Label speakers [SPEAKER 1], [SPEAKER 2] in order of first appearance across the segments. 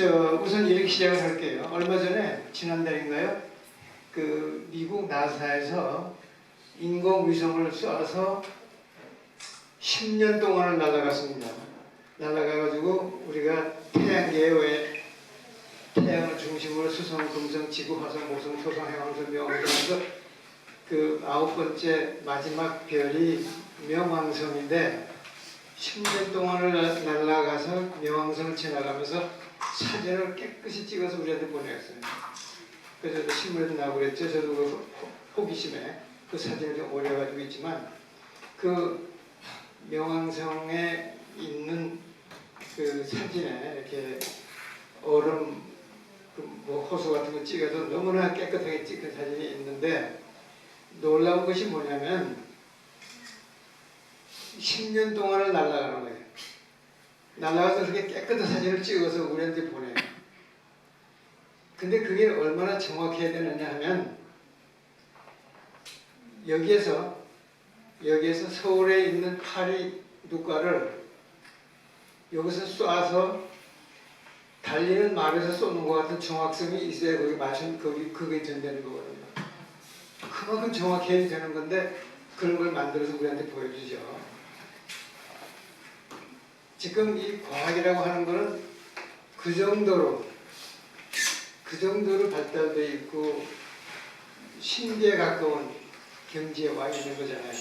[SPEAKER 1] 우선 이렇게 시작을 할게요. 얼마 전에 지난달인가요? 그 미국 나사에서 인공위성을 쏴서 10년 동안을 날아갔습니다. 날아가가지고 우리가 태양계에 왜 태양을 중심으로 수성, 금성, 지구, 화성, 목성, 토성, 해왕성, 명왕성에서 그 9번째 마지막 별이 명왕성인데 10년 동안을 날아가서 명왕성을 지나가면서 사진을 깨끗이 찍어서 우리한테 보내왔어요. 그래서 신문에도 나오고 그랬죠. 저도 그 호기심에 그 사진을 좀 올려가지고 있지만 그 명왕성에 있는 그 사진에 이렇게 얼음 뭐 호수 같은 거 찍어서 너무나 깨끗하게 찍힌 사진이 있는데 놀라운 것이 뭐냐면 10년 동안을 날아가는 거예요. 날아가서 그렇게 깨끗한 사진을 찍어서 우리한테 보내요. 근데 그게 얼마나 정확해야 되느냐 하면 여기에서 서울에 있는 파리 누가를 여기서 쏴서 달리는 말에서 쏘는 것 같은 정확성이 있어야 거기 맞춘 그게 된다는 거거든요. 그만큼 정확해야 되는 건데 그런 걸 만들어서 우리한테 보여주죠. 지금 이 과학이라고 하는 거는 그 정도로 발달되어 있고 신비에 가까운 경지에 와 있는 거잖아요.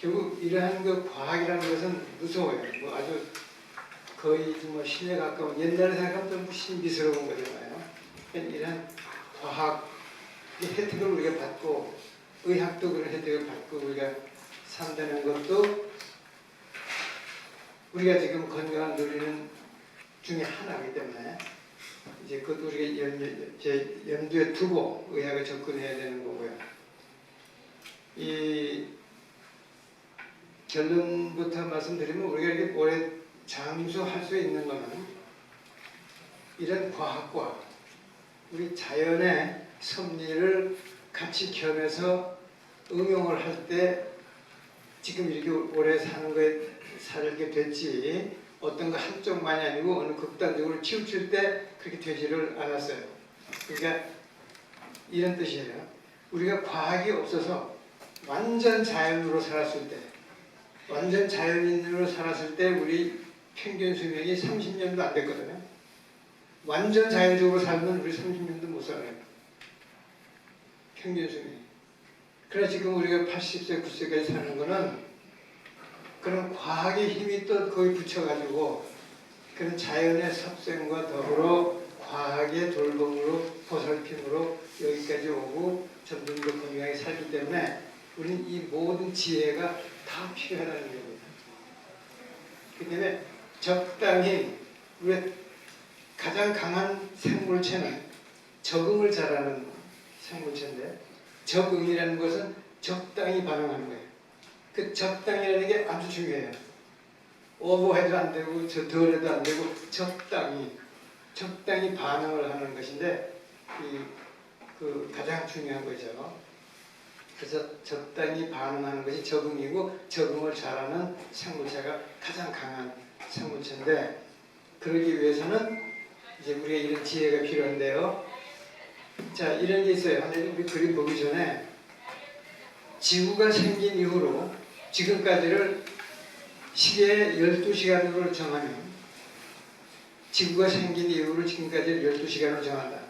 [SPEAKER 1] 결국 이러한 그 과학이라는 것은 무서워요. 뭐 아주 거의 정말 신에 가까운, 옛날에 생각하면 좀 신비스러운 거잖아요. 이런 과학 혜택을 우리가 받고 의학도 그런 혜택을 받고 우리가 산다는 것도 우리가 지금 건강을 누리는 중에 하나이기 때문에 이제 그것도 우리가 염두에 두고 의학에 접근해야 되는 거고요. 이 결론부터 말씀드리면 우리가 이렇게 오래 장수할 수 있는 것은 이런 과학과 우리 자연의 섭리를 같이 겸해서 응용을 할 때 지금 이렇게 오래 살게 됐지 어떤 거 한쪽만이 아니고 어느 극단적으로 치우칠 때 그렇게 되지를 않았어요. 그러니까 이런 뜻이에요. 우리가 과학이 없어서 완전 자연으로 살았을 때 완전 자연인으로 살았을 때 우리 평균 수명이 30년도 안 됐거든요. 완전 자연적으로 살면 우리 30년도 못 살아요. 평균 수명이. 그래서 지금 우리가 80세, 90세까지 사는 거는 그런 과학의 힘이 또 거기 붙여가지고 그런 자연의 섭생과 더불어 과학의 돌봄으로 보살핌으로 여기까지 오고 점점 더 건강하게 살기 때문에 우리는 이 모든 지혜가 다 필요하다는 겁니다. 그 때문에 적당히 우리의 가장 강한 생물체는 적응을 잘하는 생물체인데 적응이라는 것은 적당히 반응하는 거예요. 그 적당이라는 게 아주 중요해요. 오버해도 안 되고 덜해도 안 되고 적당히 반응을 하는 것인데 그 가장 중요한 거죠. 그래서 적당히 반응하는 것이 적응이고 적응을 잘하는 생물체가 가장 강한 생물체인데 그러기 위해서는 이제 우리가 이런 지혜가 필요한데요. 자, 이런 게 있어요. 우리 그림 보기 전에 지구가 생긴 이후로 지금까지를 시계 12시간으로 정하면 지구가 생긴 이후로 지금까지를 12시간으로 정한다.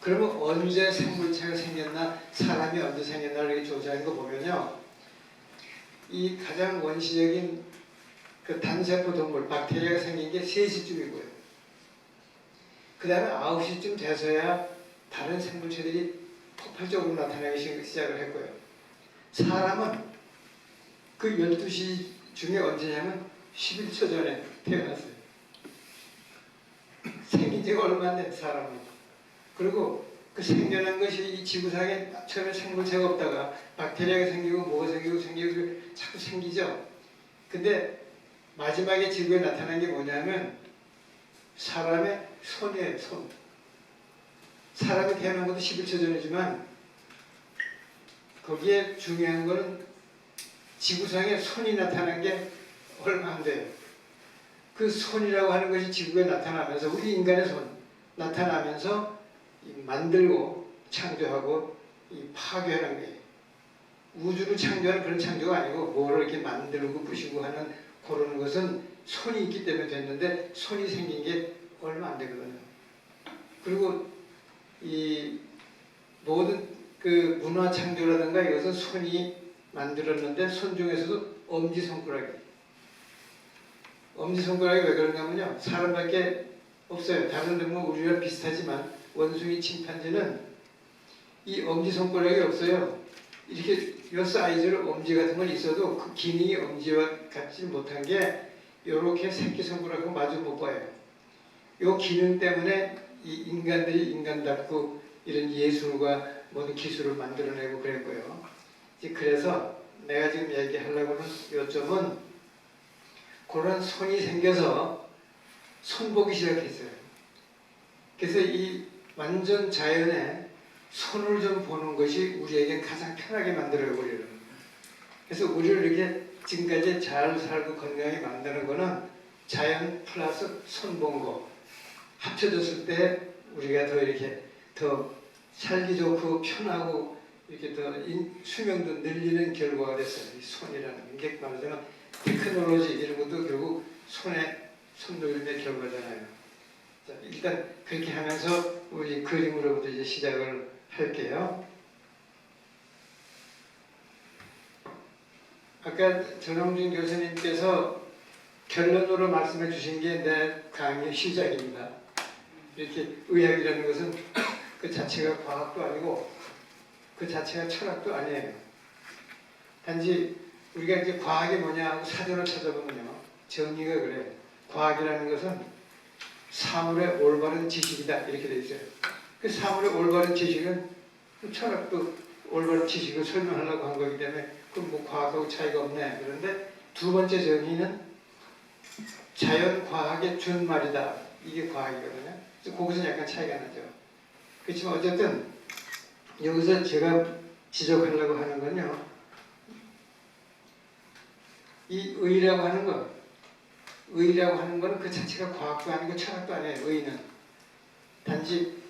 [SPEAKER 1] 그러면 언제 생물체가 생겼나 사람이 언제 생겼나 이렇게 조사한 거 보면요. 이 가장 원시적인 그 단세포 동물 박테리아가 생긴 게 3시쯤이고요. 그 다음에 9시쯤 돼서야 다른 생물체들이 폭발적으로 나타나기 시작을 했고요. 사람은 그 12시 중에 언제냐면 11초 전에 태어났어요. 생긴 지가 얼마 안 된 사람은. 그리고 그 생겨난 것이 이 지구상에 처음에 생물체가 없다가 박테리아가 생기고 뭐가 생기고 자꾸 생기죠. 근데 마지막에 지구에 나타난 게 뭐냐면 사람의 손이에요. 손. 사람이 태어난 것도 11초 전이지만 거기에 중요한 거는 지구상에 손이 나타난 게 얼마 안 돼요. 그 손이라고 하는 것이 지구에 나타나면서 우리 인간의 손 나타나면서 만들고 창조하고 이 파괴하는 거예요. 우주를 창조하는 그런 창조가 아니고 뭐를 이렇게 만들고 부시고 하는 그런 것은 손이 있기 때문에 됐는데 손이 생긴 게 얼마 안 되거든요. 그리고 이 모든 그 문화 창조라든가 이것은 손이 만들었는데 손 중에서도 엄지손가락이 왜 그런가면요. 사람밖에 없어요. 다른 동물 우리랑 비슷하지만 원숭이 침판지는 이 엄지손가락이 없어요. 이렇게 요 사이즈로 엄지 같은 건 있어도 그 기능이 엄지와 같지 못한 게 이렇게 새끼손가락하고 마주 못 봐요. 요 기능 때문에 이 인간들이 인간답고 이런 예술과 모든 기술을 만들어내고 그랬고요. 그래서 내가 지금 얘기하려고 하는 요점은 그런 손이 생겨서 손보기 시작했어요. 그래서 이 완전 자연에 손을 좀 보는 것이 우리에게 가장 편하게 만들어요, 우리를. 그래서 우리를 이렇게 지금까지 잘 살고 건강하게 만드는 거는 자연 플러스 손 본 거 합쳐졌을 때 우리가 더 이렇게 더 살기 좋고 편하고 이렇게 더 수명도 늘리는 결과가 됐어요. 이 손이라는 게 말하자면 테크놀로지 이런 것도 결국 손 놀림의 결과잖아요. 자, 일단 그렇게 하면서 우리 그림으로부터 이제 시작을 할게요. 아까 전홍준 교수님께서 결론으로 말씀해 주신 게 내 강의의 시작입니다. 이렇게 의학이라는 것은 그 자체가 과학도 아니고 그 자체가 철학도 아니에요. 단지 우리가 이제 과학이 뭐냐 하고 사전을 찾아보면요. 정의가 그래요. 과학이라는 것은 사물의 올바른 지식이다 이렇게 돼 있어요. 그 사물의 올바른 지식은 철학도 올바른 지식을 설명하려고 한 거기 때문에 그럼 뭐 과학하고 차이가 없네. 그런데 두 번째 정의는 자연 과학의 준말이다. 이게 과학이거든요. 그래서 거기서 약간 차이가 나죠. 그렇지만 어쨌든 여기서 제가 지적하려고 하는 건요. 이 의라고 하는 거는 그 자체가 과학도 아니고 철학도 아니에요. 의는 단지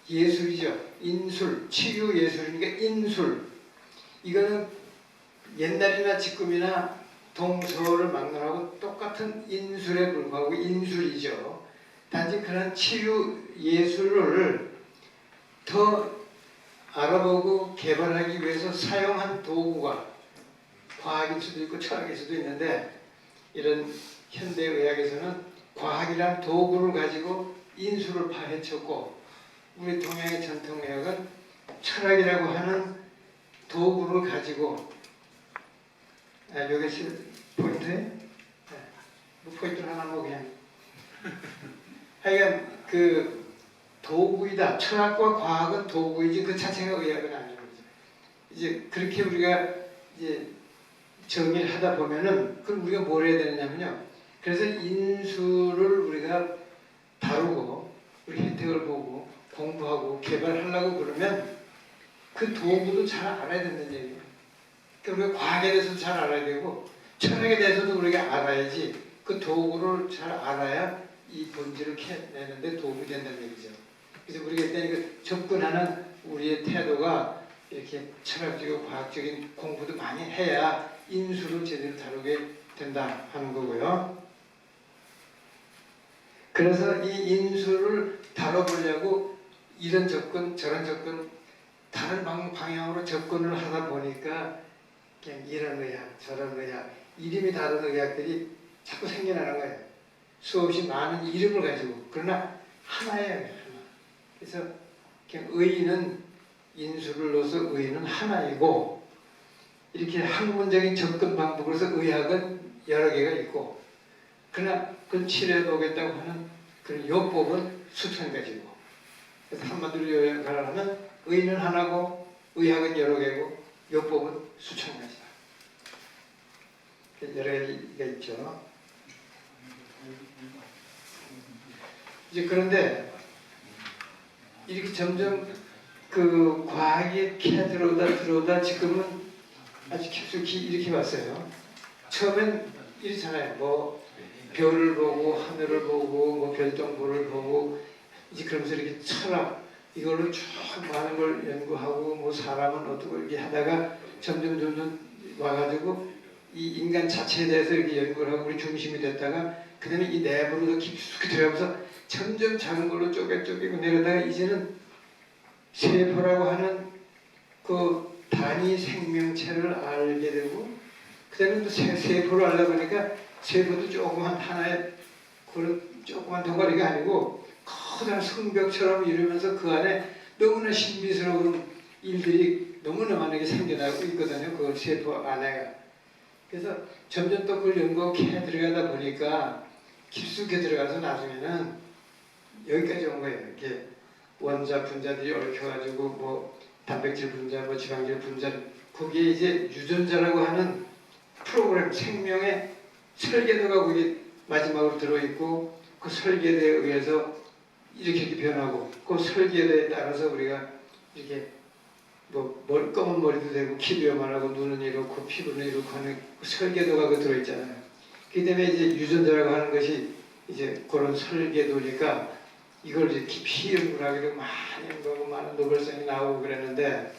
[SPEAKER 1] 예술이죠. 인술, 치유 예술이니까 인술. 이거는 옛날이나 지금이나 동서를 막론하고 똑같은 인술에 불과하고 인술이죠. 단지 그런 치유 예술을 더 알아보고 개발하기 위해서 사용한 도구가 과학일 수도 있고 철학일 수도 있는데 이런 현대의학에서는 과학이란 도구를 가지고 인술을 파헤쳤고 우리 동양의 전통의학은 철학이라고 하는 도구를 가지고 여기 포인트에 포인트를 하나 뭐 그냥 하여간 그 도구이다. 철학과 과학은 도구이지 그 자체가 의학은 아닌 거죠. 이제 그렇게 우리가 이제 정의를 하다 보면은 그럼 우리가 뭘 해야 되느냐면요. 그래서 인수를 우리가 다루고 우리 혜택을 보고 공부하고 개발하려고 그러면 그 도구도 잘 알아야 된다는 얘기예요. 그러니까 우리가 과학에 대해서도 잘 알아야 되고 철학에 대해서도 우리가 알아야지 그 도구를 잘 알아야 이 본질을 캐내는데 도움이 된다는 얘기죠. 그래서 우리가 일단 이거 접근하는 우리의 태도가 이렇게 철학적이고 과학적인 공부도 많이 해야 인수를 제대로 다루게 된다 하는 거고요. 그래서 이 인수를 다뤄보려고 이런 접근, 저런 접근, 다른 방향으로 접근을 하다 보니까 그냥 이런 의학, 저런 의학, 이름이 다른 의학들이 자꾸 생겨나는 거예요. 수없이 많은 이름을 가지고. 그러나 하나예요. 하나. 그래서 그냥 의의는 인수를 넣어서 의의는 하나이고 이렇게 학문적인 접근 방법으로서 의학은 여러 개가 있고 그러나 그걸 치료해보겠다고 하는 그런 요법은 수천 가지고 그래서 한마디로 요약하면 의의는 하나고 의학은 여러 개고 요법은 수천 가지다. 여러 가지가 있죠. 이제 그런데 이렇게 점점 그 과학이 들어오다 지금은 아주 깊숙이 이렇게 왔어요. 처음엔 이렇잖아요. 뭐 별을 보고 하늘을 보고 뭐 별똥별을 보고 이제 그러면서 이렇게 철학 이걸로 쭉 많은 걸 연구하고 뭐 사람은 어떻게 이렇게 하다가 점점 와가지고 이 인간 자체에 대해서 이렇게 연구를 하고 우리 중심이 됐다가 그 다음에 이 내부로 더 깊숙이 들어가면서 점점 작은 걸로 쪼개고 내려다가 이제는 세포라고 하는 그 단위 생명체를 알게 되고 그 다음에 또 세포를 알다 보니까 세포도 조그만 하나의 그런 조그만 덩어리가 아니고 커다란 성벽처럼 이루면서 그 안에 너무나 신비스러운 일들이 너무나 많게 생겨나고 있거든요. 그 세포 안에가. 그래서 점점 또 그걸 연구하고 캐 들어가다 보니까 깊숙이 들어가서 나중에는 여기까지 온 거예요. 이렇게 원자 분자들이 얽혀가지고 뭐 단백질 분자, 뭐 지방질 분자 거기에 이제 유전자라고 하는 프로그램 생명의 설계도가 거기 마지막으로 들어있고 그 설계도에 의해서 이렇게 변하고 그 설계도에 따라서 우리가 이렇게 뭐 검은 머리도 되고 키도 요만하고 눈은 이렇고 피부는 이렇고 하는 그 설계도가 그 들어있잖아요. 그 때문에 이제 유전자라고 하는 것이 이제 그런 설계도니까 이걸 이제 깊이 연구를 하게 되고 많이 연구하고 많은 노벨상이 나오고 그랬는데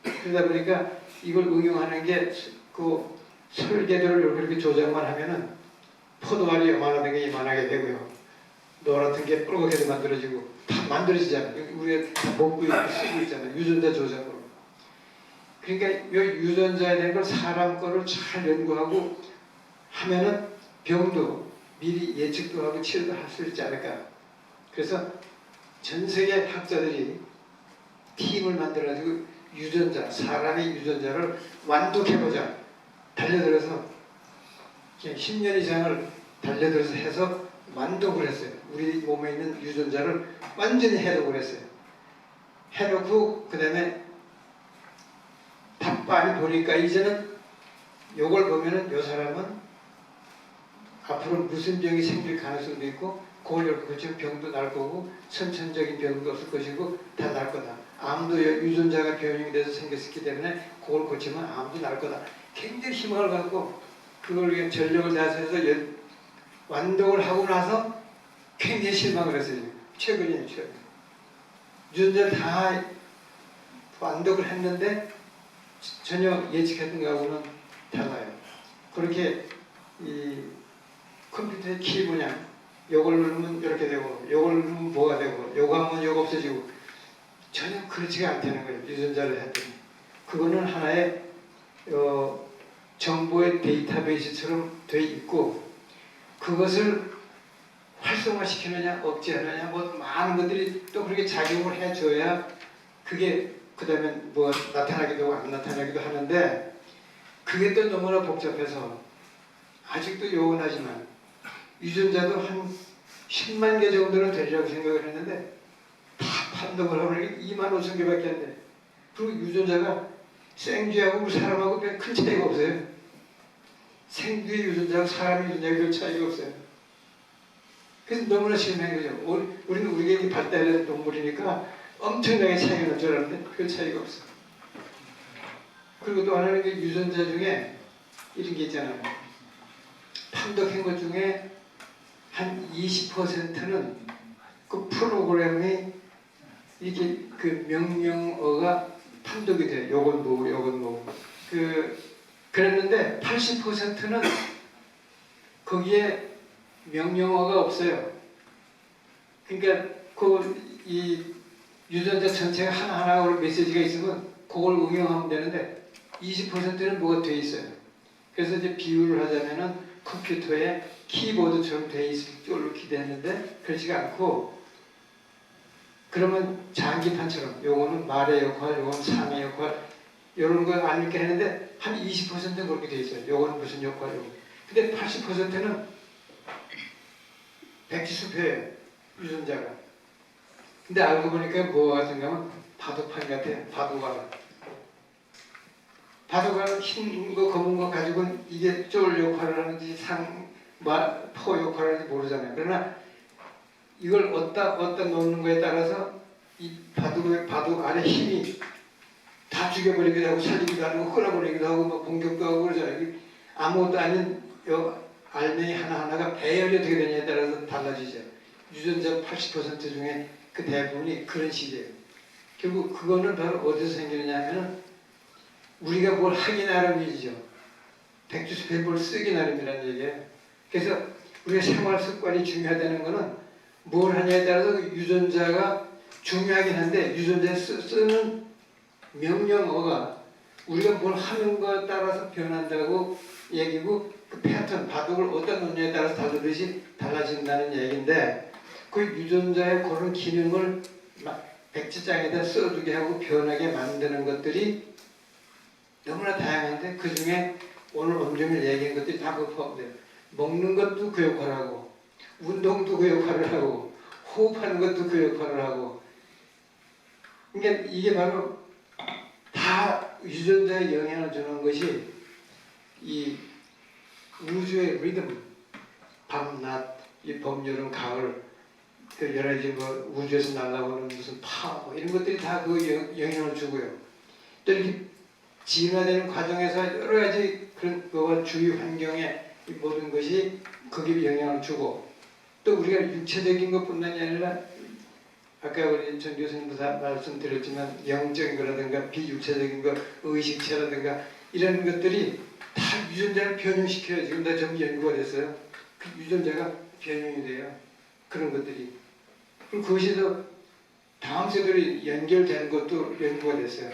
[SPEAKER 1] 그러다 보니까 이걸 응용하는 게 그 설계도를 이렇게 조작만 하면은 포도알이 요만하던 게 이만하게 되고요. 노랗던 게 붉게 만들어지고 다 만들어지잖아요. 우리가 다 먹고 있고 쓰고 있잖아요. 유전자 조작으로. 그러니까 이 유전자에 대한 걸 사람 거를 잘 연구하고 하면은 병도 미리 예측도 하고 치료도 할 수 있지 않을까. 그래서 전 세계 학자들이 팀을 만들어가지고 유전자, 사람의 유전자를 완독해보자. 달려들어서 그냥 10년 이상을 달려들어서 해서 완독을 했어요. 우리 몸에 있는 유전자를 완전히 해독을 했어요. 해놓고 그 다음에 답반이 보니까 이제는 요걸 보면은 요 사람은 앞으로 무슨 병이 생길 가능성도 있고 그걸 고치면 병도 날 거고 선천적인 병도 없을 것이고 다 날 거다. 암도 유전자가 변형이 돼서 생겼기 때문에 그걸 고치면 암도 날 거다. 굉장히 희망을 갖고 그걸 위해 전력을 다해서 완독을 하고 나서 굉장히 실망을 했어요. 최근이에요, 최근. 유전자를 다 완독을 했는데 전혀 예측했던 거하고는 달라요. 그렇게 이 컴퓨터의 키 분야, 요걸 누르면 이렇게 되고, 요걸 누르면 뭐가 되고, 요거 하면 요거 없어지고 전혀 그렇지가 않다는 거예요. 유전자를 했더니. 그거는 하나의 정보의 데이터베이스처럼 돼 있고 그것을 활성화시키느냐 억제하느냐 뭐 많은 것들이 또 그렇게 작용을 해줘야 그게 그 다음에 뭐 나타나기도 하고 안 나타나기도 하는데 그게 또 너무나 복잡해서 아직도 요원하지만 유전자도 한 10만 개 정도는 되리라고 생각을 했는데 다 판독을 하고 2만 5천 개밖에 안 돼. 그리고 유전자가 생쥐하고 사람하고 별 큰 차이가 없어요. 생쥐의 유전자하고 사람의 유전자가 별 차이가 없어요. 그래서 너무나 심한 거죠. 우리는 우리가 발달된 동물이니까 엄청나게 차이가 날 줄 알았는데 별 차이가 없어요. 그리고 또 하나는 그 유전자 중에 이런 게 있잖아요. 판독한 것 중에 한 20%는 그 프로그램이 이게 그 명령어가 판독이 돼요. 요건 뭐고 요건 뭐고. 그랬는데 80%는 거기에 명령어가 없어요. 그러니까 이 유전자 전체가 하나하나 메시지가 있으면 그걸 응용하면 되는데 20%는 뭐가 돼 있어요. 그래서 이제 비유를 하자면은 컴퓨터에 키보드처럼 돼 있을 줄로 기대했는데 그렇지가 않고 그러면 장기판처럼 요거는 말의 역할, 요거는 상의 역할 이런 거 아닐까 했는데 한 20%는 그렇게 돼 있어요. 요거는 무슨 역할, 요거. 근데 80%는 백지수표예요. 유전자가. 근데 알고 보니까 뭐가 같은가 하면 바둑판 같아요. 바둑알은 흰 거, 검은 거 가지고는 이게 쫄 역할을 하는지 포 역할을 하는지 모르잖아요. 그러나 이걸 어디다 놓는 거에 따라서 이 바둑 안에 힘이 다 죽여버리기도 하고 살리기도 하고 끌어버리기도 하고 뭐 공격도 하고 그러잖아요. 아무것도 아닌 알맹이 하나하나가 배열이 어떻게 되냐에 따라서 달라지죠. 유전자 80% 중에 그 대부분이 그런 식이에요. 결국 그거는 바로 어디서 생기느냐 하면은 우리가 뭘 하기 나름이죠. 백주수백보를 쓰기 나름이라는 얘기예요. 그래서 우리가 생활 습관이 중요하다는 거는 뭘 하냐에 따라서 유전자가 중요하긴 한데 유전자에 쓰는 명령어가 우리가 뭘 하는 것에 따라서 변한다고 얘기고 그 패턴, 바둑을 어디다 놓느냐에 따라서 다르듯이 달라진다는 얘기인데 그 유전자의 그런 기능을 백지장에다 써두게 하고 변하게 만드는 것들이 너무나 다양한데 그 중에 오늘 온종일 얘기한 것들이 다 그 포함돼요. 먹는 것도 그 역할을 하고 운동도 그 역할을 하고 호흡하는 것도 그 역할을 하고 그러니까 이게 바로 다 유전자에 영향을 주는 것이 이 우주의 리듬, 밤, 낮, 이 봄, 여름, 가을 그 여러 가지 뭐 우주에서 날아오는 무슨 파 이런 것들이 다 그 영향을 주고요. 또 이렇게 진화되는 과정에서 여러 가지 그런 거와 주위 환경의 이 모든 것이 거기에 영향을 주고 또 우리가 육체적인 것뿐만이 아니라 아까 우리 전 교수님도 다 말씀드렸지만 영적인 거라든가 비육체적인 것, 의식체라든가 이런 것들이 다 유전자를 변형시켜요. 지금 다 전부 연구가 됐어요. 그 유전자가 변형이 돼요. 그런 것들이. 그리고 그것이 또 다음 세대로 연결되는 것도 연구가 됐어요.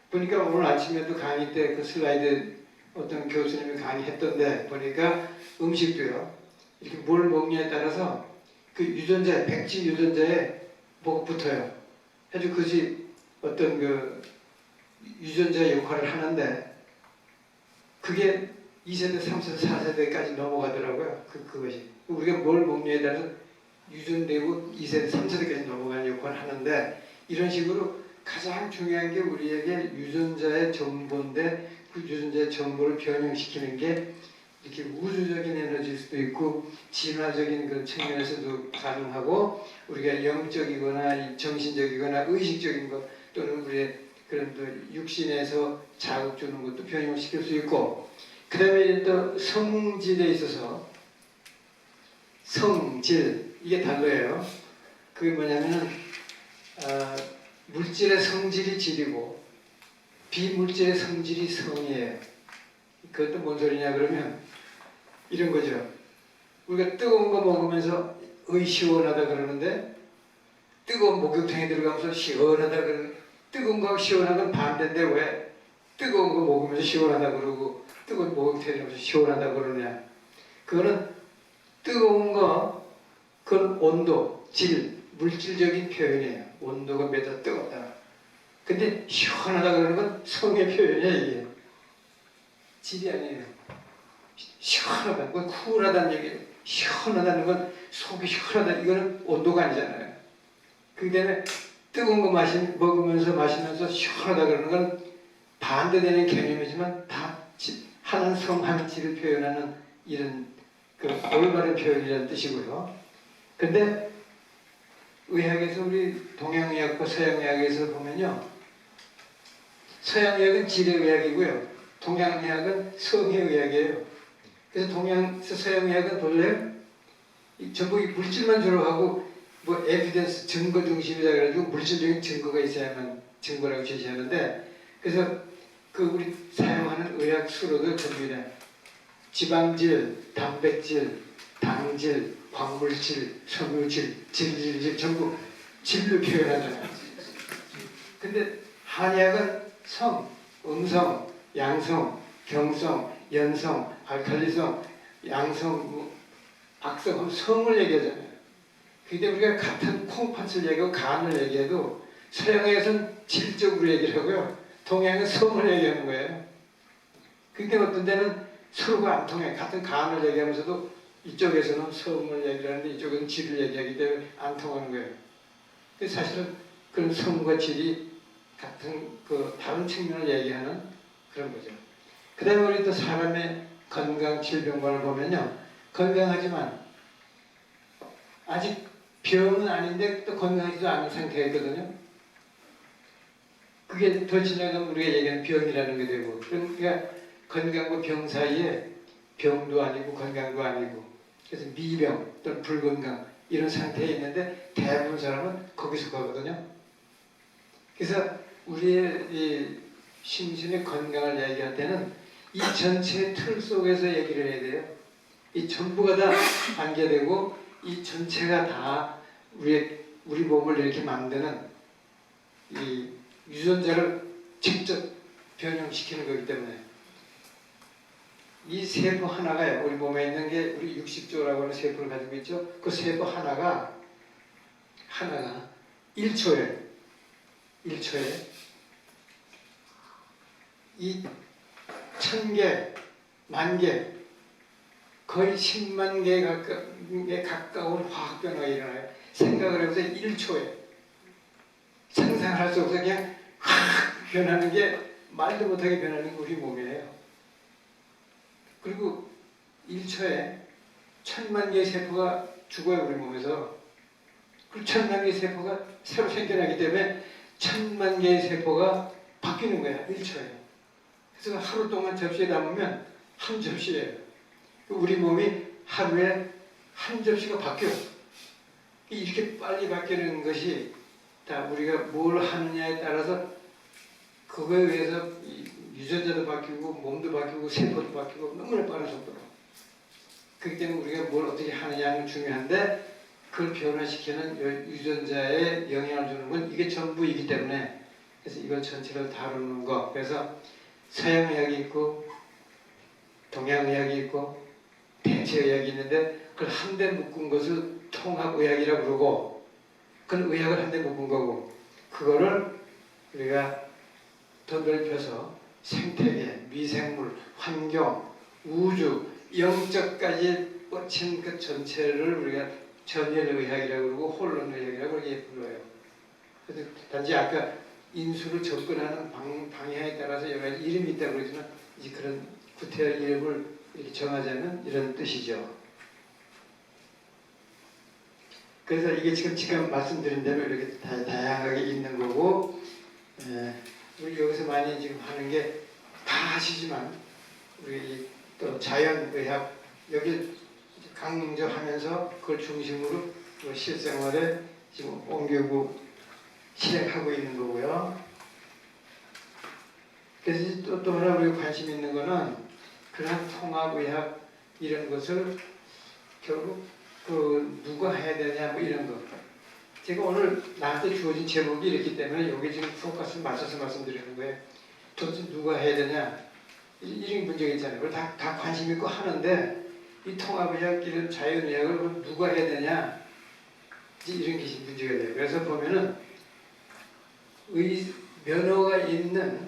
[SPEAKER 1] 보니까 오늘 아침에도 강의 때 그 슬라이드 어떤 교수님이 강의했던데 보니까 음식도요. 이렇게 뭘 먹냐에 따라서 그 유전자에, 백지 유전자에 뭐가 붙어요. 아주 그것이 어떤 그 유전자 역할을 하는데 그게 2세대, 3세대, 4세대까지 넘어가더라고요. 그것이. 우리가 뭘 먹냐에 따라서 유전되고 2세대, 3세대까지 넘어가는 역할을 하는데 이런 식으로 가장 중요한 게 우리에게 유전자의 정보인데 그 유전자의 정보를 변형시키는 게 이렇게 우주적인 에너지일 수도 있고 진화적인 그런 측면에서도 가능하고 우리가 영적이거나 정신적이거나 의식적인 것 또는 우리의 그런 또 육신에서 자극 주는 것도 변형을 시킬 수 있고 그 다음에 또 성질에 있어서 성질 이게 달라요. 그게 뭐냐면은 물질의 성질이 질이고 비물질의 성질이 성이에요. 그것도 뭔 소리냐 그러면 이런 거죠. 우리가 뜨거운 거 먹으면서 시원하다 그러는데 뜨거운 목욕탕에 들어가면서 시원하다 그러는 뜨거운 거하고 시원한 건 반대인데 왜 뜨거운 거 먹으면서 시원하다 그러고 뜨거운 목욕탕에 들어가면서 시원하다 그러냐. 그거는 뜨거운 거 그건 온도, 질, 물질적인 표현이에요. 온도가 매다 뜨겁다. 근데 시원하다 그러는 건 성의 표현이야 이게. 질이 아니에요. 시원하다. 그건 쿨하다는 얘기예요. 시원하다는 건 속이 시원하다. 이거는 온도가 아니잖아요. 그 다음에 뜨거운 거 먹으면서 마시면서 시원하다 그러는 건 반대되는 개념이지만 다 하는 성, 하는 질을 표현하는 이런 그 올바른 표현이라는 뜻이고요. 근데 의학에서 우리 동양의학과 서양의학에서 보면요. 서양의학은 질의의학이고요. 동양의학은 성의의학이에요. 그래서 서양의학은 본래 전부 물질만 주로 하고 뭐 에비던스 증거 중심이라 그래가지고 물질적인 증거가 있어야만 증거라고 제시하는데 그래서 그 우리 사용하는 의학 수로도 전부 이래 지방질, 단백질, 당질, 광물질, 섬유질, 질질 전부 질로 표현하잖아요. 근데 한의학은 성, 음성, 양성, 경성, 연성, 알칼리성, 양성, 악성, 성을 얘기하잖아요. 근데 우리가 같은 콩팥을 얘기하고 간을 얘기해도 서양에서는 질적으로 얘기를 하고요. 동양은 성을 얘기하는 거예요. 근데 어떤 데는 서로가 안 통해. 같은 간을 얘기하면서도 이쪽에서는 성을 얘기하는데 이쪽은 질을 얘기하기 때문에 안 통하는 거예요. 근데 사실은 그런 성과 질이 같은 그 다른 측면을 얘기하는 그런 거죠. 그 다음에 우리 또 사람의 건강 질병관을 보면요. 건강하지만 아직 병은 아닌데 또 건강하지도 않은 상태가 있거든요. 그게 더 지나가면 우리가 얘기하는 병이라는 게 되고 그러니까 건강과 병 사이에 병도 아니고 건강도 아니고, 그래서 미병 또는 불건강 이런 상태에 있는데 대부분 사람은 거기서 가거든요. 그래서 우리의 이 심신의 건강을 얘기할 때는 이 전체 틀 속에서 얘기를 해야 돼요. 이 전부가 다 관계되고 이 전체가 다 우리 몸을 이렇게 만드는 이 유전자를 직접 변형시키는 거기 때문에 이 세포 하나가요. 우리 몸에 있는 게 우리 60조라고 하는 세포를 가지고 있죠. 그 세포 하나가 1초에 이 1000개, 10,000개, 거의 10만 개에 가까운 화학 변화가 일어나요. 생각을 해보세요. 1초에 상상할 수 없어 그냥 확 변하는 게 말도 못하게 변하는 게 우리 몸이에요. 그리고 1초에 1000만 개의 세포가 죽어요, 우리 몸에서. 그 1000만 개의 세포가 새로 생겨나기 때문에 1000만 개의 세포가 바뀌는 거야, 1초에. 그래서 하루 동안 접시에 담으면 한 접시예요. 우리 몸이 하루에 한 접시가 바뀌어요. 이렇게 빨리 바뀌는 것이 다 우리가 뭘 하느냐에 따라서 그거에 의해서 유전자도 바뀌고 몸도 바뀌고 세포도 바뀌고 너무나 빠른 속도로. 그렇기 때문에 우리가 뭘 어떻게 하느냐는 중요한데 그걸 변화시키는 유전자에 영향을 주는 건 이게 전부이기 때문에 그래서 이걸 전체를 다루는 거. 그래서 서양의학이 있고 동양의학이 있고 대체의학이 있는데 그걸 한데 묶은 것을 통합의학이라고 그러고 그건 의학을 한데 묶은 거고 그거를 우리가 더 넓혀서 생태계, 미생물, 환경, 우주, 영적까지 뻗친 그 전체를 우리가 전연의학이라고 그러고 혼론의학이라고 이렇게 불러요. 그래서 단지 아까 인수를 접근하는 방향에 따라서 여러 가지 이름이 있다고 그러지만 이제 그런 구태의 이름을 이렇게 정하자면 이런 뜻이죠. 그래서 이게 지금 말씀드린 대로 이렇게 다양하게 있는 거고, 우리 여기서 많이 지금 하는 게 다 아시지만, 우리 또 자연의학, 여기 강조하면서 그걸 중심으로 실생활에 지금 옮기고 실행하고 있는 거고요. 그래서 또 하나 우리가 관심 있는 거는 그런 통합의학 이런 것을 결국 누가 해야 되냐 뭐 이런 거. 제가 오늘 나한테 주어진 제목이 이렇기 때문에 여기 지금 포커스를 맞춰서 말씀드리는 거예요. 도대체 누가 해야 되냐 이런 문제가 있잖아요. 다 관심 있고 하는데 이 통합의학 이런 자연의학을 누가 해야 되냐 이런 게 문제가 돼요. 그래서 보면은 면허가 있는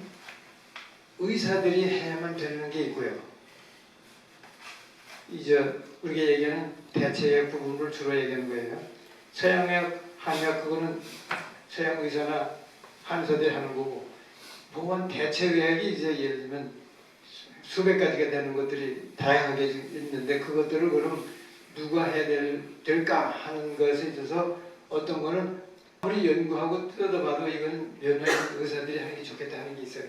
[SPEAKER 1] 의사들이 해야만 되는 게 있고요. 이제 우리가 얘기하는 대체의학 부분을 주로 얘기하는 거예요. 서양의학, 한의학 그거는 서양 의사나 한의사들이 하는 거고, 보건 대체의학이 이제 예를 들면 수백 가지가 되는 것들이 다양하게 있는데 그것들을 그럼 누가 해야 될까 하는 것에 있어서 어떤 거는 아무리 연구하고 뜯어봐도 이건 면허 의사들이 하는 게 좋겠다 하는 게 있어요.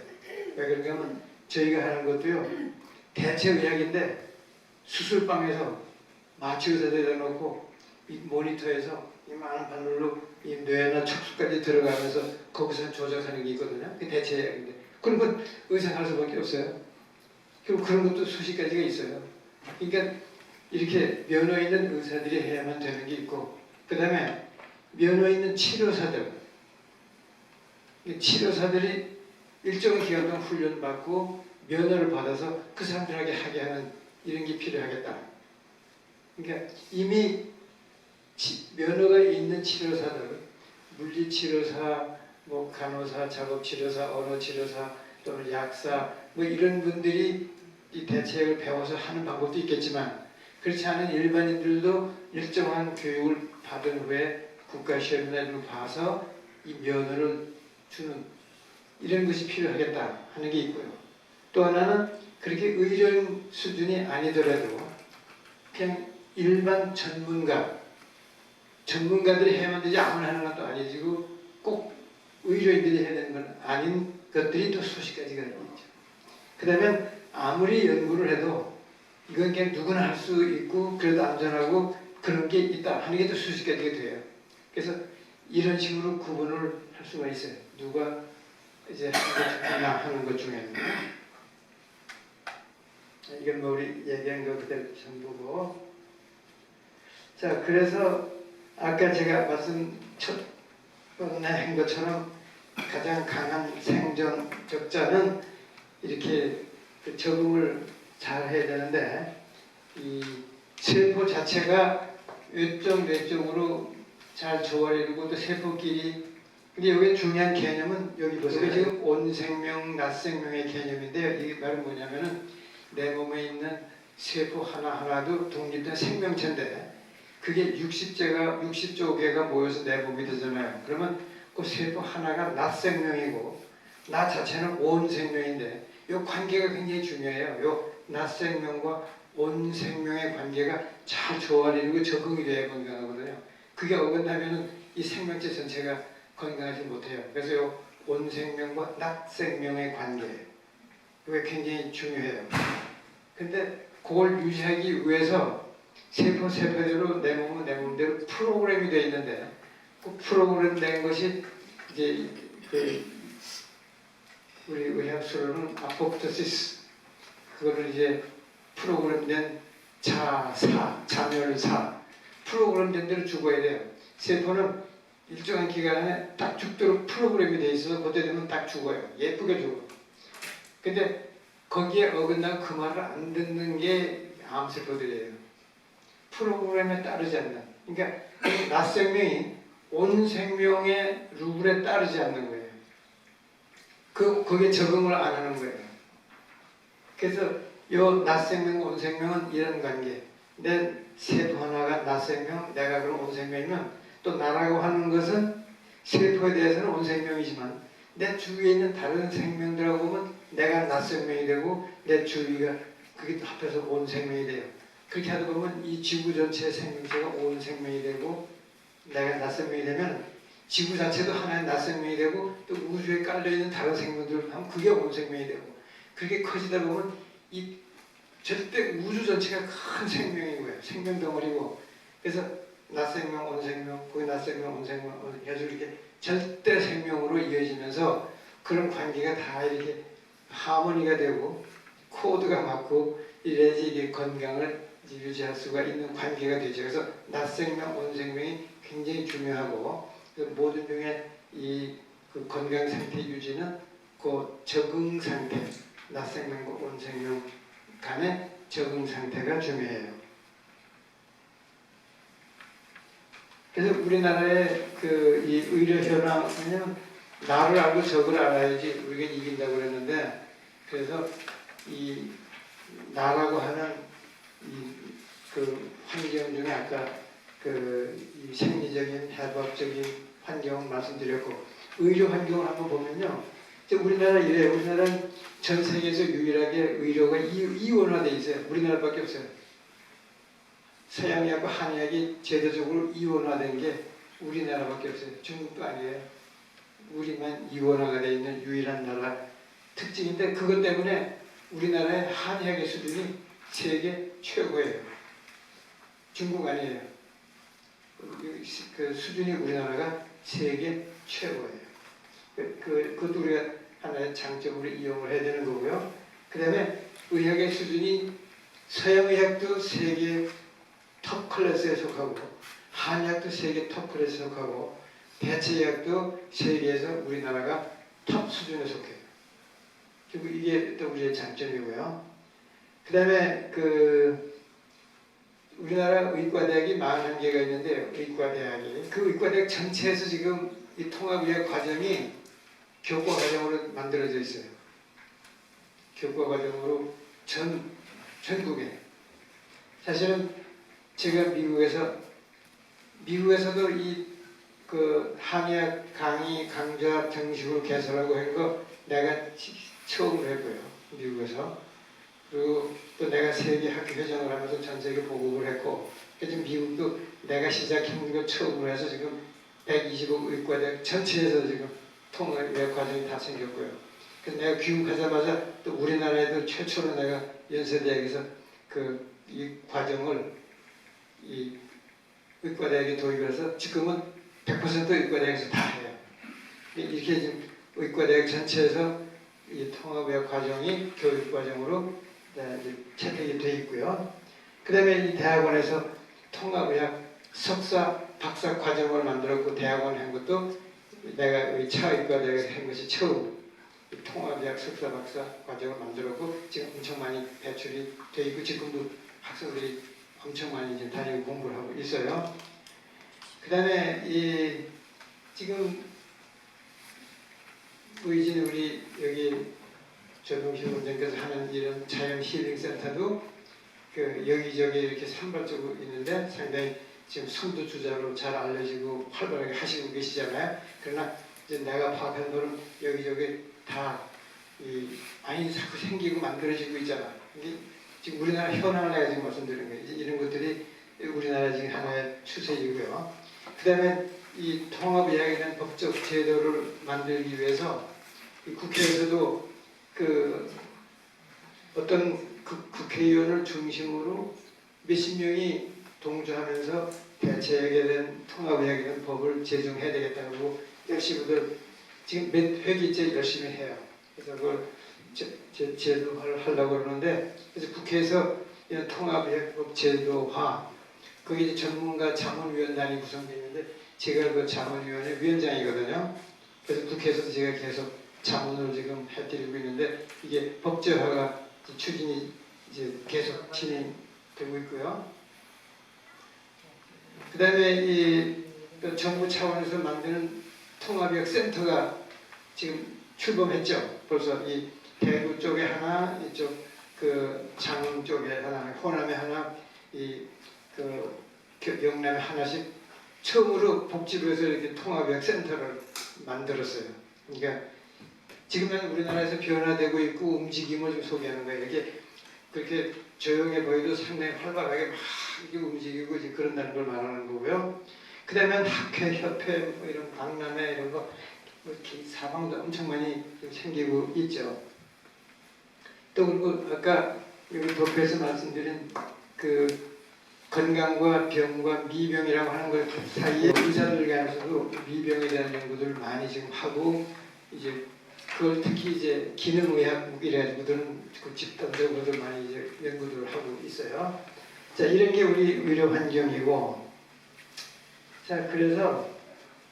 [SPEAKER 1] 왜 그런가 하면 저희가 하는 것도요 대체의학인데 수술방에서 마취의사들에다 놓고 이 모니터에서 이 많은 바늘로 이 뇌나 척수까지 들어가면서 거기서 조작하는 게 있거든요. 그게 대체의학인데 그런 건 의사가 할 수밖에 없어요. 그리고 그런 것도 수십 가지가 있어요. 그러니까 이렇게 면허 있는 의사들이 해야만 되는 게 있고 그 다음에 면허 있는 치료사들이 일정한 기간 동안 훈련받고 면허를 받아서 그 사람들에게 하게 하는 이런 게 필요하겠다. 그러니까 이미 면허가 있는 치료사들, 물리치료사, 뭐 간호사, 작업치료사, 언어치료사, 또는 약사, 뭐 이런 분들이 이 대체학을 배워서 하는 방법도 있겠지만 그렇지 않은 일반인들도 일정한 교육을 받은 후에 국가시험이나 이런 걸 봐서 이 면허를 주는 이런 것이 필요하겠다 하는 게 있고요. 또 하나는 그렇게 의료인 수준이 아니더라도 그냥 일반 전문가들이 해야만 되지 아무나 하는 것도 아니지고 꼭 의료인들이 해야 되는 건 아닌 것들이 또 수십 가지가 있죠. 그 다음에 아무리 연구를 해도 이건 그냥 누구나 할 수 있고 그래도 안전하고 그런 게 있다 하는 게 또 수십 가지가 돼요. 그래서 이런 식으로 구분을 할 수가 있어요. 누가 이제 하는 것 중에는 이건 뭐 우리 얘기한 거 그대로 전부고. 자, 그래서 아까 제가 말씀 첫번에 한 것처럼 가장 강한 생존적자는 이렇게 그 적응을 잘 해야 되는데, 이 세포 자체가 외적 내적으로 잘 조화를 이루고 또 세포끼리, 근데 여기 중요한 개념은 여기 보세요. 지금 온생명, 낫생명의 개념인데요. 이게 말은 뭐냐면은 내 몸에 있는 세포 하나하나도 독립된 생명체인데 그게 60조 개가 모여서 내 몸이 되잖아요. 그러면 그 세포 하나가 낫생명이고 나 자체는 온생명인데 이 관계가 굉장히 중요해요. 이 낫생명과 온생명의 관계가 잘 조화를 이루고 적응이 돼야 건강하거든요. 그게 어긋나면 이 생명체 전체가 건강하지 못해요. 그래서 이 온생명과 낫생명의 관계, 이게 굉장히 중요해요. 근데 그걸 유지하기 위해서 세포대로 내 몸은 내 몸대로 프로그램이 되어 있는데 그 프로그램 된 것이 이제 그 우리 의학수로는 아포프토시스, 그거를 이제 프로그램된 자멸사, 프로그램된 대로 죽어야 돼요. 세포는 일정한 기간에 딱 죽도록 프로그램이 돼 있어서 그때 되면 딱 죽어요. 예쁘게 죽어. 근데 거기에 어긋나고 그 말을 안 듣는 게 암세포들이에요. 프로그램에 따르지 않는. 그러니까 낫생명이 온 생명의 룰에 따르지 않는 거예요. 거기에 적응을 안 하는 거예요. 그래서 이 낫생명, 온생명은 이런 관계. 내 세포 하나가 낫생명, 내가 그런 온생명이면 또 나라고 하는 것은 세포에 대해서는 온생명이지만 내 주위에 있는 다른 생명들하고 보면 내가 낫생명이 되고 내 주위가 그게 합해서 온생명이 돼요. 그렇게 하다 보면 이 지구 전체의 생명체가 온생명이 되고 내가 낫생명이 되면 지구 자체도 하나의 낫생명이 되고 또 우주에 깔려있는 다른 생명들을 하면 그게 온생명이 되고 그렇게 커지다 보면 이 절대 우주 전체가 큰 생명인 거예요. 생명 덩어리고. 그래서 낫생명, 온생명, 거기 낫생명, 온생명 해서 이렇게 절대 생명으로 이어지면서 그런 관계가 다 이렇게 하모니가 되고 코드가 맞고 이래야지 이게 건강을 유지할 수가 있는 관계가 되죠. 그래서 낫생명, 온생명이 굉장히 중요하고 모든 병의 그 건강 상태 유지는 그 적응 상태, 낫생명과 온생명 간의 적응 상태가 중요해요. 그래서 우리나라의 이 의료 현황은 나를 알고 적을 알아야지 우리가 이긴다고 그랬는데, 그래서 이 나라고 하는 그 환경 중에 아까 이 생리적인 해법적인 환경을 말씀드렸고, 의료 환경을 한번 보면요, 우리나라 이래요. 우리나라는 전 세계에서 유일하게 의료가 이원화되어 있어요. 우리나라밖에 없어요. 서양의학과 한의학이 제도적으로 이원화된 게 우리나라밖에 없어요. 중국도 아니에요. 우리만 이원화가 되어 있는 유일한 나라 특징인데, 그것 때문에 우리나라의 한의학의 수준이 세계 최고예요. 중국 아니에요. 그 수준이 우리나라가 세계 최고예요. 그것도 우리가 하나의 장점으로 이용을 해야 되는 거고요. 그 다음에 의학의 수준이 서양의학도 세계 톱 클래스에 속하고 한의학도 세계 톱 클래스에 속하고 대체의학도 세계에서 우리나라가 톱 수준에 속해요. 그리고 이게 또 우리의 장점이고요. 그 다음에 우리나라 의과대학이 41개가 있는데, 의과대학이 그 의과대학 전체에서 지금 이 통합의학 과정이 교과 과정으로 만들어져 있어요. 교과 과정으로 전국에. 사실은 제가 미국에서도 한의학 강의 강좌 정식으로 개설하고 한 거 내가 처음으로 했고요. 미국에서. 그리고 또 내가 세계 학교 회장을 하면서 전 세계 보급을 했고, 지금 미국도 내가 시작한 거 처음으로 해서 지금 125 의과대학 전체에서 지금 통합의학 과정이 다 생겼고요. 그래서 내가 귀국하자마자 또 우리나라에도 최초로 내가 연세대학에서 이 과정을 이 의과대학에 도입을 해서 지금은 100% 의과대학에서 다 해요. 이렇게 지금 의과대학 전체에서 이 통합의학 과정이 교육과정으로 채택이 되어 있고요. 그 다음에 이 대학원에서 통합의학 석사, 박사 과정을 만들었고 대학원 한 것도 내가 이 차의과대학에서 한 것이 처음 통합의학 석사, 박사 과정을 만들었고 지금 엄청 많이 배출이 되어 있고 지금도 학생들이 엄청 많이 이제 다니고 공부를 하고 있어요. 그 다음에 지금 의진 우리 여기 조동실 원장께서 하는 이런 자연 힐링 센터도 여기저기 이렇게 산발적으로 있는데 상당히 지금 선두주자로 잘 알려지고 활발하게 하시고 계시잖아요. 그러나 이제 내가 파악한 거는 여기저기 다 많이 자꾸 생기고 만들어지고 있잖아. 이게 지금 우리나라 현황을 내가 지금 말씀드리는 거예요. 이런 것들이 우리나라 지금 하나의 추세이고요. 그 다음에 이 통합의학에 대한 법적 제도를 만들기 위해서 국회에서도 어떤 국회의원을 중심으로 몇십 명이 동조하면서 대체에 대한 통합의학에 대한 법을 제정해야 되겠다고 열심히들 지금 몇 회기째 열심히 해요. 그래서 그걸 제도화를 하려고 그러는데 그래서 국회에서 이런 통합의학법 제도화 거기 이제 전문가 자문위원단이 구성되어 있는데 제가 그 자문위원회 위원장이거든요. 그래서 국회에서도 제가 계속 자문을 지금 해드리고 있는데 이게 법제화가 추진이 이제 계속 진행되고 있고요. 그 다음에 정부 차원에서 만드는 통합의학 센터가 지금 출범했죠. 벌써 이 대구 쪽에 하나, 이쪽 장흥 쪽에 하나, 호남에 하나, 영남에 하나씩 처음으로 복지부에서 이렇게 통합의학 센터를 만들었어요. 그러니까 지금은 우리나라에서 변화되고 있고 움직임을 좀 소개하는 거예요. 이렇게 그렇게 조용해 보여도 상당히 활발하게 막 움직이고 이제 그런다는 걸 말하는 거고요. 그 다음에 학회, 협회, 뭐 이런 박람회 이런 거 이렇게 사방도 엄청 많이 생기고 있죠. 또 그리고 아까 여기 도표에서 말씀드린 건강과 병과 미병이라고 하는 것 사이에 의사들 간에서도 미병에 대한 연구들을 많이 지금 하고 이제 그걸 특히 이제 기능의학 이래가지고들은 집단적으로도 많이 이제 연구들을 하고 있어요. 자, 이런 게 우리 의료 환경이고, 자, 그래서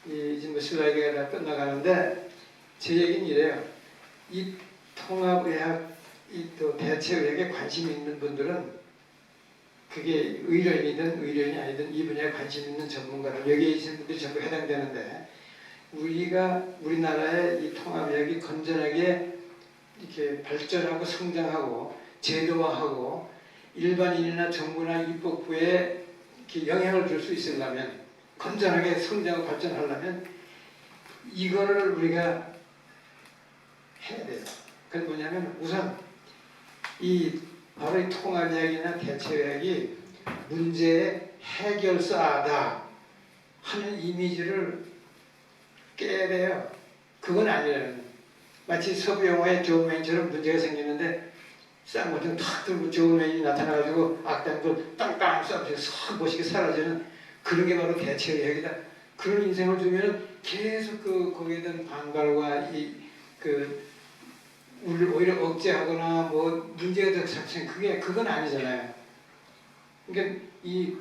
[SPEAKER 1] 지금 슬라이드가 다 끝나가는데 제 얘기는 이래요. 이 통합의학, 또 대체의학에 관심 있는 분들은 그게 의료인이든 의료인이 아니든 이 분야에 관심 있는 전문가들 여기에 있는 분들이 전부 해당되는데 우리나라의 이 통합의학이 건전하게 이렇게 발전하고 성장하고 제도화하고 일반인이나 정부나 입법부에 이렇게 영향을 줄 수 있으려면 건전하게 성장하고 발전하려면 이거를 우리가 해야 돼요. 그건 뭐냐면 우선 바로 이 통합의학이나 대체의학이 문제의 해결사다 하는 이미지를 깨야 돼요. 그건 아니라는. 마치 서부 영화의 조맨처럼 문제가 생기는데 쌍꺼풀 탁 들고 조맨이 나타나가지고 악당들 땅땅 쏴서 싹 멋있게 사라지는 그런 게 바로 대체의학이다. 그런 인생을 주면 계속 거기에 대한 반발과 오히려 억제하거나 뭐 문제가 더 작성 그건 아니잖아요. 그러니까 이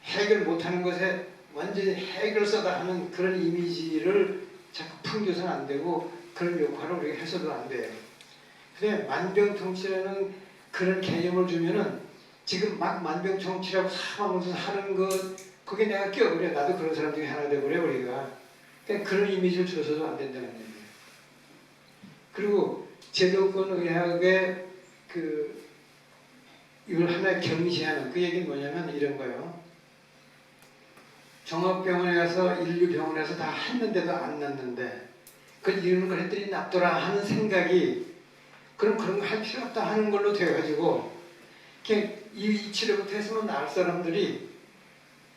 [SPEAKER 1] 해결 못하는 것에 완전히 해결사다 하는 그런 이미지를 자꾸 풍겨서는 안 되고 그런 역할을 우리가 해서도 안 돼요. 그래 만병통치라는 그런 개념을 주면은 지금 막 만병통치라고 사망하면서 하는 것 그게 내가 껴버려. 나도 그런 사람 중에 하나 돼버려 우리가. 그러니까 그런 이미지를 줘서도 안 된다는 얘기예요. 그리고 제도권 의학의 이걸 하나 경시하는 그 얘기는 뭐냐면 이런 거예요. 종합병원에 가서 인류병원에서 다 했는데도 안 낫는데 그걸 이러는 걸 했더니 낫더라 하는 생각이 그런 거 할 필요 없다 하는 걸로 돼가지고 이 치료부터 했으면 나을 사람들이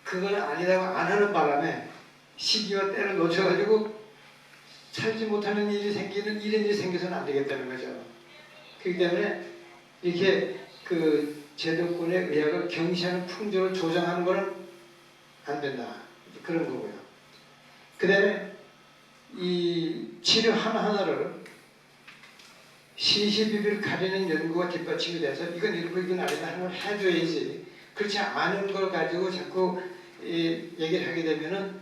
[SPEAKER 1] 그건 아니라고 안 하는 바람에 시기와 때를 놓쳐가지고 살지 못하는 일이 생기는 이런 일이 생겨서는 안 되겠다는 거죠. 그렇기 때문에 이렇게 제도권의 의학을 경시하는 풍조를 조장하는 것은 안 된다. 그런 거고요. 그 다음에 이 치료 하나하나를 시시비비를 가리는 연구가 뒷받침이 돼서 이건 이렇고 이건 아니다 하는 걸 해줘야지. 그렇지 않은 걸 가지고 자꾸 얘기를 하게 되면은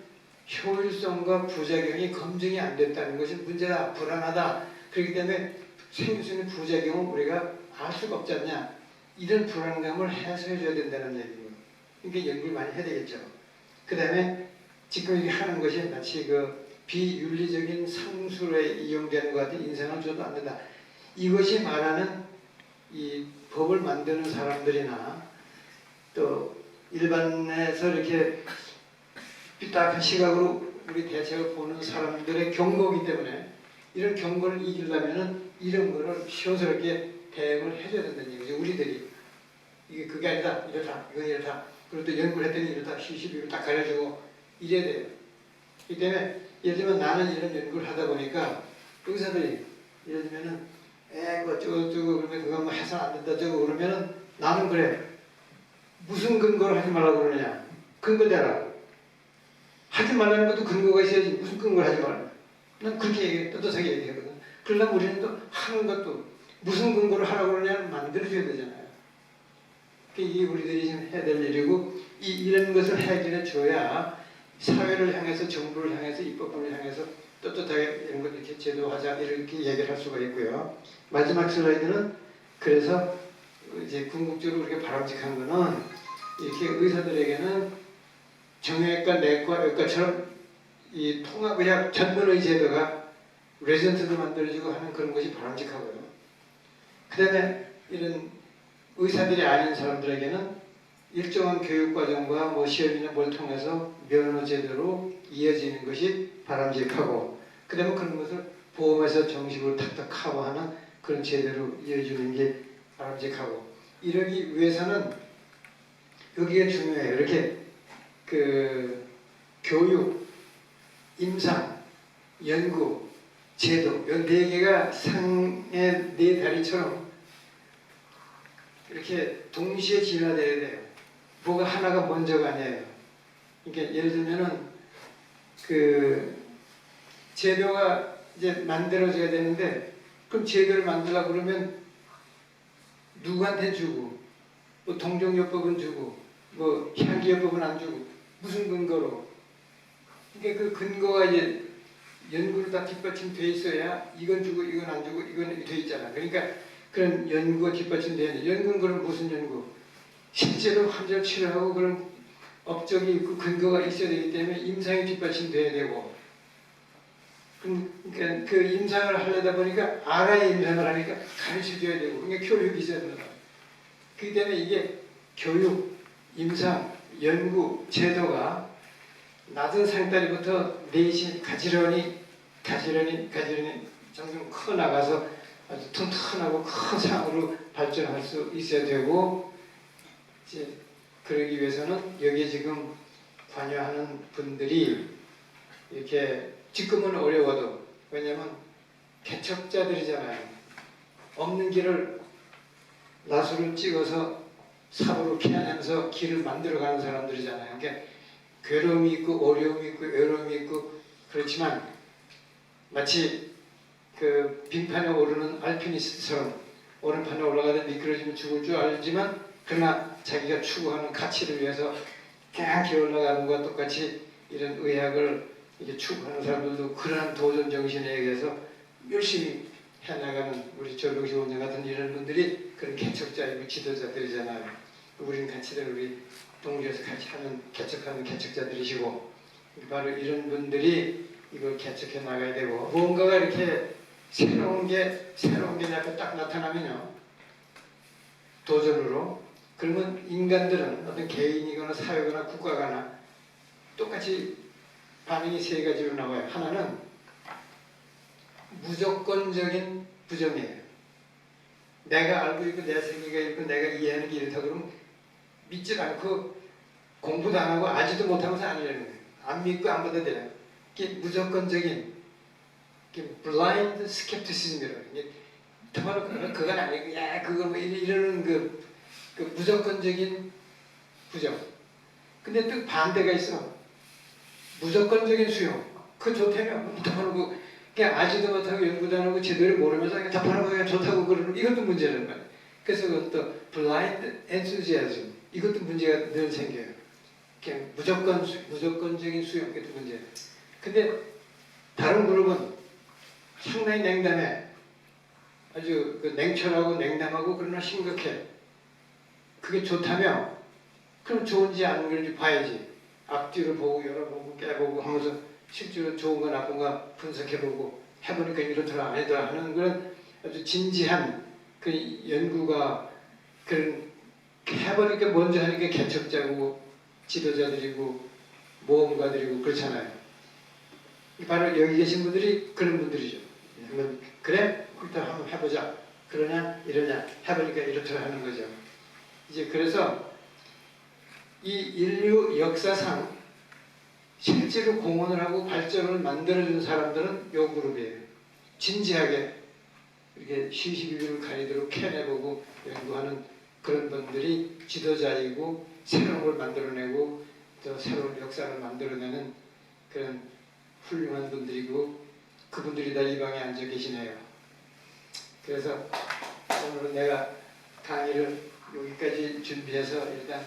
[SPEAKER 1] 효율성과 부작용이 검증이 안 됐다는 것이 문제다, 불안하다. 그렇기 때문에 생길 수 있는 부작용은 우리가 알 수가 없지 않냐. 이런 불안감을 해소해줘야 된다는 얘기고. 그러니까 연구를 많이 해야 되겠죠. 그 다음에 지금 이렇게 하는 것이 마치 그 비윤리적인 상술에 이용되는 것 같은 인상을 줘도 안 된다. 이것이 말하는 이 법을 만드는 사람들이나 또 일반에서 이렇게 삐딱한 시각으로 우리 대책을 보는 사람들의 경고이기 때문에 이런 경고를 이기려면은 이런 거를 시원스럽게 대응을 해줘야 된다는 얘기죠. 우리들이 이게 그게 아니다, 이렇다, 이건 이렇다. 그리고 또 연구를 했더니 이렇다, 시시비를 딱 가려주고 이래야 돼요. 그렇기 때문에 예를 들면 나는 이런 연구를 하다 보니까 의사들이 예를 들면은 그거 어쩌고 그러면 그거 뭐 해서는 안 된다 저거 그러면은 나는 그래. 무슨 근거를 하지 말라고 그러느냐. 근거 대라. 하지 말라는 것도 근거가 있어야지. 무슨 근거를 하지 말라. 난 그렇게 얘기해. 떳떳하게 얘기하거든. 그러려면 우리는 또 하는 것도 무슨 근거를 하라고 그러냐를 만들어줘야 되잖아요. 이게 우리들이 지금 해야 될 일이고 이런 것을 해결해 줘야 사회를 향해서 정부를 향해서 입법부를 향해서 떳떳하게 이런 것 이렇게 제도하자 이렇게 얘기를 할 수가 있고요. 마지막 슬라이드는 그래서 이제 궁극적으로 우리가 바람직한 거는 이렇게 의사들에게는 정형외과, 내과, 외과처럼 이 통합의학 전문의 제도가 레전트도 만들어지고 하는 그런 것이 바람직하고요. 그 다음에 이런 의사들이 아닌 사람들에게는 일정한 교육과정과 뭐 시험이나 뭘 통해서 면허 제도로 이어지는 것이 바람직하고 그 다음에 그런 것을 보험에서 정식으로 탁탁 커버하는 그런 제도로 이어지는 게 바람직하고 이러기 위해서는 여기가 중요해요. 이렇게 그 교육, 임상, 연구, 제도 이 네 개가 상의 네 다리처럼 이렇게 동시에 진화돼야 돼요. 뭐가 하나가 먼저가 아니에요. 그러니까 예를 들면은 그 제도가 이제 만들어져야 되는데 그럼 제도를 만들려고 그러면 누구한테 주고 뭐 동종요법은 주고 뭐 향기요법은 안 주고 무슨 근거로 그러니까 그 근거가 이제 연구로 다 뒷받침돼 있어야 이건 주고 이건 안 주고 이건 돼 있잖아. 그러니까 그런 연구가 뒷받침돼야 돼. 연구는 그럼 무슨 연구? 실제로 환자를 치료하고 그런 업적이 있고 근거가 있어야 되기 때문에 임상이 뒷받침돼야 되고 그러니까 그 임상을 하려다 보니까 알아야 임상을 하니까 가르쳐줘야 되고 그러니까 교육이 있어야 된다. 그렇기 때문에 이게 교육, 임상, 연구, 제도가 낮은 상다리부터 내심 가지런히 점점 커 나가서 아주 튼튼하고 큰 상으로 발전할 수 있어야 되고 이제 그러기 위해서는 여기에 지금 관여하는 분들이 이렇게 지금은 어려워도 왜냐하면 개척자들이잖아요. 없는 길을 나수를 찍어서 삽으로 피하면서 길을 만들어가는 사람들이잖아요. 그러니까 괴로움이 있고 어려움이 있고 외로움이 있고 그렇지만 마치 그 빙판에 오르는 알피니스트처럼 오른판에 올라가다 미끄러지면 죽을 줄 알지만 그러나 자기가 추구하는 가치를 위해서 깨끗이 올라가는 것과 똑같이 이런 의학을 이제 추구하는 사람들도 그러한 도전 정신에 의해서 열심히 해나가는 우리 전동식 원장 같은 이런 분들이 그런 개척자이고 지도자들이잖아요. 우리는 같이 우리 동료에서 같이 하는 개척하는 개척자들이시고 바로 이런 분들이 이걸 개척해 나가야 되고 뭔가가 이렇게 새로운 게 내 앞에 딱 나타나면요 도전으로 그러면 인간들은 어떤 개인이거나 사회거나 국가거나 똑같이 반응이 세 가지로 나와요. 하나는 무조건적인 부정이에요. 내가 알고 있고 내 세계가 있고 내가 이해하는 게 이렇다 그러면 믿지 않고 공부도 안 하고 알지도 못하면서 아니라는 거예요. 안 믿고 안 받아들여요. 이게 무조건적인 blind skepticism이라고. 정말 그건 아니고 야 그거 뭐 이러는 그 그 무조건적인 부정. 근데 또 반대가 있어. 무조건적인 수용. 그거 좋다며. 답하고 그냥 아지도 못하고 연구도 안 하고 제대로 모르면서 그냥 답하는 거가 좋다고 그러는 이것도 문제라는 거야. 그래서 그것도 blind enthusiasm. 이것도 문제가 늘 생겨요. 그냥 무조건적인 수용. 이것도 문제예요. 근데 다른 그룹은 상당히 냉담해. 아주 그 냉철하고 냉담하고 그러나 심각해. 그게 좋다며? 그럼 좋은지 안 좋은지 봐야지. 앞뒤를 보고 열어보고 깨보고 하면서 실제로 좋은가 나쁜가 분석해보고 해보니까 이렇더라 아니더라 하는 그런 아주 진지한 그 연구가 그런 해보니까 먼저 하니까 개척자고 지도자들이고 모험가들이고 그렇잖아요. 바로 여기 계신 분들이 그런 분들이죠. 그래? 그렇다 한번 해보자. 그러냐 이러냐 해보니까 이렇더라 하는 거죠. 이제 그래서 이 인류 역사상 실제로 공헌을 하고 발전을 만들어준 사람들은 요 그룹이에요. 진지하게 이렇게 시시비비를 가리도록 캐내보고 연구하는 그런 분들이 지도자이고 새로운 걸 만들어내고 또 새로운 역사를 만들어내는 그런 훌륭한 분들이고 그분들이 다 이 방에 앉아 계시네요. 그래서 오늘은 내가 강의를 여기까지 준비해서 일단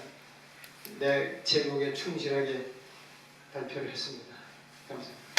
[SPEAKER 1] 내 제목에 충실하게 발표를 했습니다. 감사합니다.